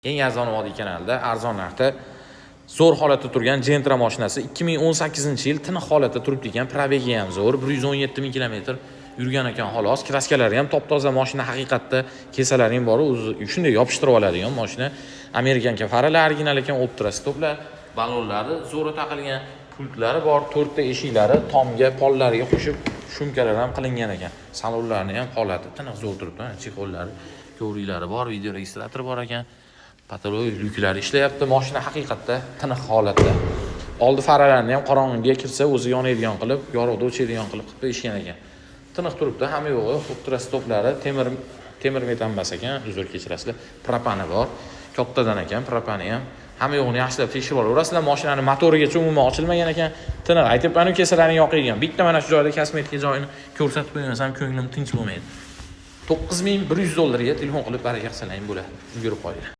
Eng arzon vodiy kanalida arzon narxda zo'r holatda turgan Gentra mashinasi 2018-yil tiniq holatda turibdi ekan. Probegi ham zo'r, 117 ming kilometr yurgan ekan xolos. Kraskalari ham top-toza mashina, haqiqatda kesalari ham bor, o'zi shunday yopishtirib oladigan mashina. Amerikanka faralari original ekan, optrasi to'plar, balonlari zo'r taqilgan, pultlari bor, 4 ta eshiklari tomga, pollariga qo'shib shumkalar ham qilingan ekan. Salonlarni ham holati tiniq zo'r turibdi. Chexollari, kovriklari bor, video registratori bor ekan. Patologik lyuklari ishlayapti. Mashina haqiqatda tiniq holatda. Oldi faralarini ham qorong'iga kirsa o'zi yonadigan qilib, yorug'da o'chadigan qilib eshgan ekan. Tiniq turibdi, hamma yo'g'i, optra stoplari temir metan emas ekan, uzr kechirasizlar. Propani bor. Kattadan ekan, propani ham. Hamma yo'g'ini yaxshilab tekshirib olaverasizlar. Mashinani motorigacha umuman ochilmagan ekan. Tiniq, aytibman, kesalarini yoqilgan. Bitta mana shu joyda kosmetika joyini ko'rsatib qo'ymasam ko'nglim tinch bo'lmaydi. $9100 ga telefon qilib baraka qilsalaring bo'ladi. Yurib qo'yinglar.